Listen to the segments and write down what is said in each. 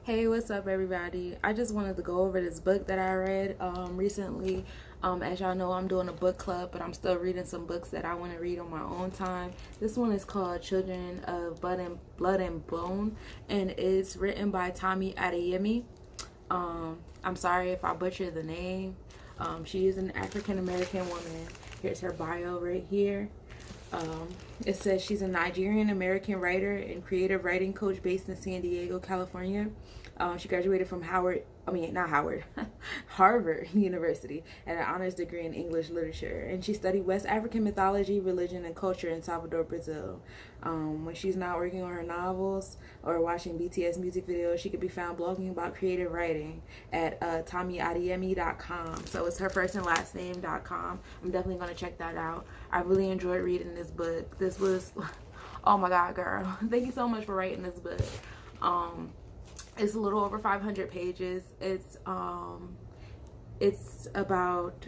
Hey, what's up, everybody? I just wanted to go over this book that I read recently. As y'all know, I'm doing a book club, but I'm still reading some books that I want to read on my own time. This one is called Children of Blood and Bone, and it's written by Tomi Adeyemi. I'm sorry if I butcher the name. She is an African American woman. Here's her bio right here. It says she's a Nigerian American writer and creative writing coach based in San Diego, California. She graduated from Harvard University and an honors degree in English literature. And she studied West African mythology, religion, and culture in Salvador, Brazil. When she's not working on her novels or watching BTS music videos, she could be found blogging about creative writing at tomiadeyemi.com. So it's her first and last name.com. I'm definitely going to check that out. I really enjoyed reading this book. This was, oh my God, girl. Thank you so much for writing this book. It's a little over 500 pages. It's about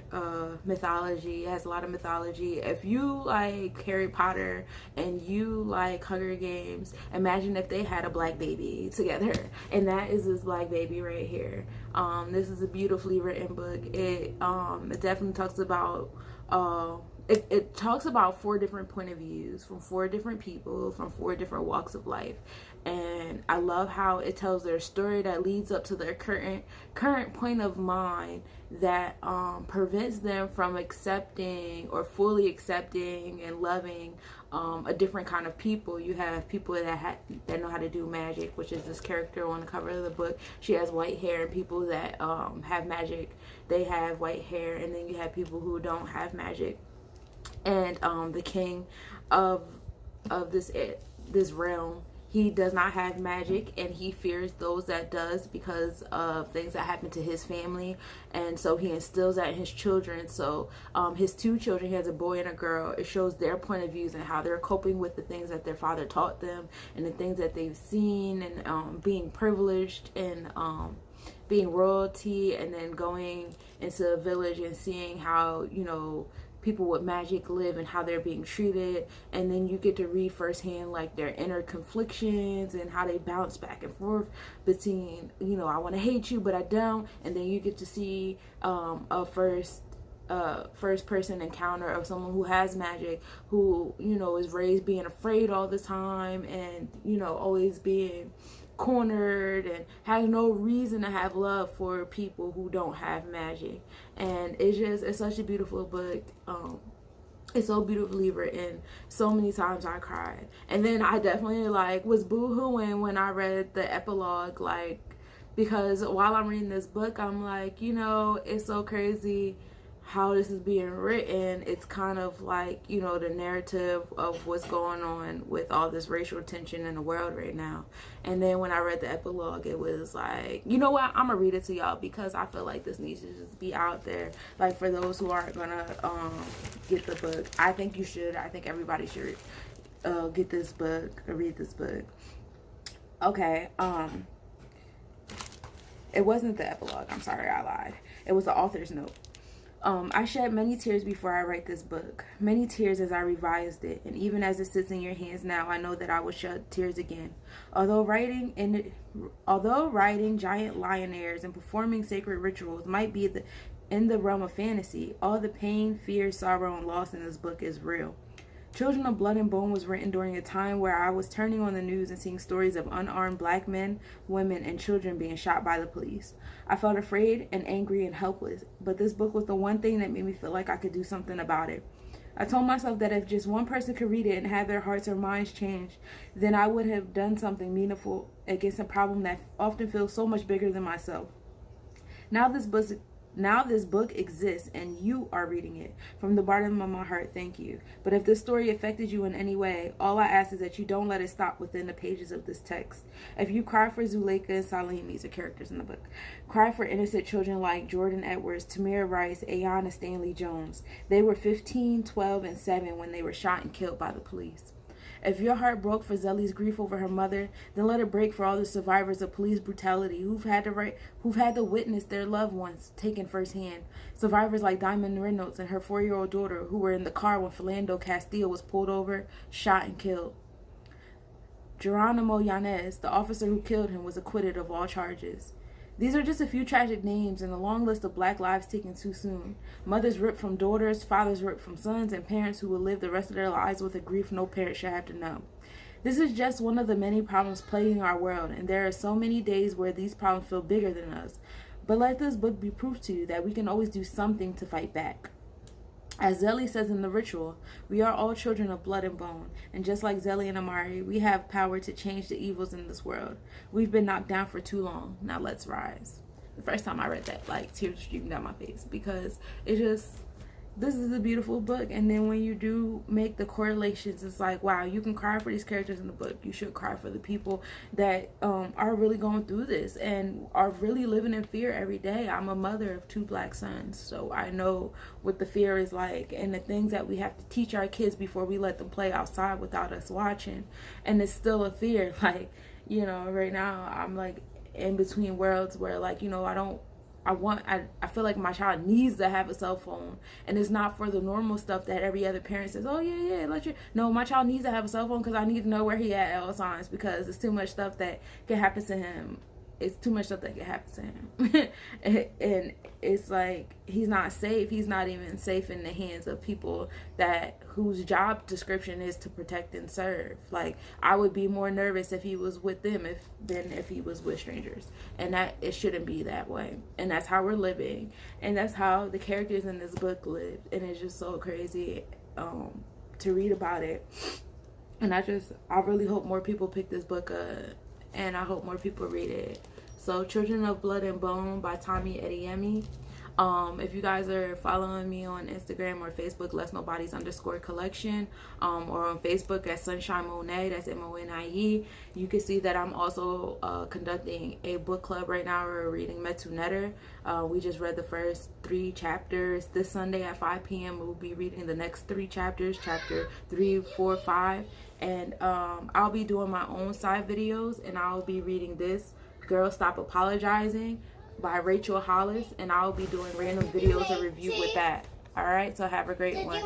mythology. It has a lot of mythology. If you like Harry Potter and you like Hunger Games, imagine if they had a black baby together. And that is this black baby right here. This is a beautifully written book. It definitely talks about it talks about 4 different point of views from 4 different people from 4 different walks of life. And I love how it tells their story that leads up to their current point of mind that prevents them from accepting or fully accepting and loving a different kind of people. You have people that know how to do magic, which is this character on the cover of the book. She has white hair, and people that have magic, they have white hair. And then you have people who don't have magic. And the king of this realm, he does not have magic, and he fears those that does because of things that happen to his family. And so he instills that in his children. So his 2 children, he has a boy and a girl. It shows their point of views and how they're coping with the things that their father taught them and the things that they've seen, and being privileged and being royalty, and then going into a village and seeing how, people with magic live and how they're being treated. And then you get to read firsthand like their inner conflictions and how they bounce back and forth between, I want to hate you but I don't. And then you get to see a first person encounter of someone who has magic, who is raised being afraid all the time, and always being cornered and has no reason to have love for people who don't have magic. And it's such a beautiful book. It's so beautifully written. So many times I cried. And then I definitely was boo-hooing when I read the epilogue, because while I'm reading this book, I'm it's so crazy how this is being written. It's kind of the narrative of what's going on with all this racial tension in the world right now. And then when I read the epilogue, it was you know what, I'm gonna read it to y'all because I feel like this needs to just be out there, for those who aren't gonna get the book. I think you should. I think everybody should get this book or read this book. Okay. It wasn't the epilogue, I'm sorry, I lied. It was the author's note. I shed many tears before I write this book, many tears as I revised it, and even as it sits in your hands now, I know that I will shed tears again. Although writing giant lion airs and performing sacred rituals might be in the realm of fantasy, all the pain, fear, sorrow, and loss in this book is real. Children of Blood and Bone was written during a time where I was turning on the news and seeing stories of unarmed black men, women, and children being shot by the police. I felt afraid and angry and helpless, but this book was the one thing that made me feel like I could do something about it. I told myself that if just one person could read it and have their hearts or minds changed, then I would have done something meaningful against a problem that often feels so much bigger than myself. Now this book exists and you are reading it. From the bottom of my heart, thank you. But if this story affected you in any way, all I ask is that you don't let it stop within the pages of this text. If you cry for Zuleika and Salim, these are characters in the book, cry for innocent children like Jordan Edwards, Tamir Rice, Ayanna Stanley Jones. They were 15, 12, and 7 when they were shot and killed by the police. If your heart broke for Zelly's grief over her mother, then let it break for all the survivors of police brutality who've had to witness their loved ones taken firsthand. Survivors like Diamond Reynolds and her 4-year-old daughter, who were in the car when Philando Castile was pulled over, shot, and killed. Geronimo Yanez, the officer who killed him, was acquitted of all charges. These are just a few tragic names in the long list of black lives taken too soon. Mothers ripped from daughters, fathers ripped from sons, and parents who will live the rest of their lives with a grief no parent should have to know. This is just one of the many problems plaguing our world, and there are so many days where these problems feel bigger than us. But let this book be proof to you that we can always do something to fight back. As Zelly says in The Ritual, we are all children of blood and bone, and just like Zelly and Amari, we have power to change the evils in this world. We've been knocked down for too long. Now let's rise. The first time I read that, like, tears streaming down my face, because it just, this is a beautiful book. And then when you do make the correlations, it's like, wow, you can cry for these characters in the book. You should cry for the people that are really going through this and are really living in fear every day. I'm a mother of 2 black sons, so I know what the fear is like and the things that we have to teach our kids before we let them play outside without us watching. And it's still a fear. Like, you know, right now I'm like in between worlds where, like, you know, I feel like my child needs to have a cell phone, and it's not for the normal stuff that every other parent says, oh yeah, no, my child needs to have a cell phone because I need to know where he at all times, because it's too much stuff that can happen to him. It's too much stuff that can happen to him. And it's like, he's not safe. He's not even safe in the hands of people whose job description is to protect and serve. Like, I would be more nervous if he was with them than if he was with strangers. And that, it shouldn't be that way. And that's how we're living. And that's how the characters in this book lived. And it's just so crazy to read about it. And I really hope more people pick this book up. And I hope more people read it. So, Children of Blood and Bone by Tomi Adeyemi. If you guys are following me on Instagram or Facebook, _Nobodies_collection, or on Facebook at Sunshine Monet, that's MONIE, you can see that I'm also conducting a book club right now. We're reading Metu Netter. We just read the first 3 chapters. This Sunday at 5 p.m. we'll be reading the next 3 chapters, chapter 3, 4, 5. And I'll be doing my own side videos, and I'll be reading this, Girl Stop Apologizing by Rachel Hollis, and I'll be doing random videos and review with that. All right, so have a great one.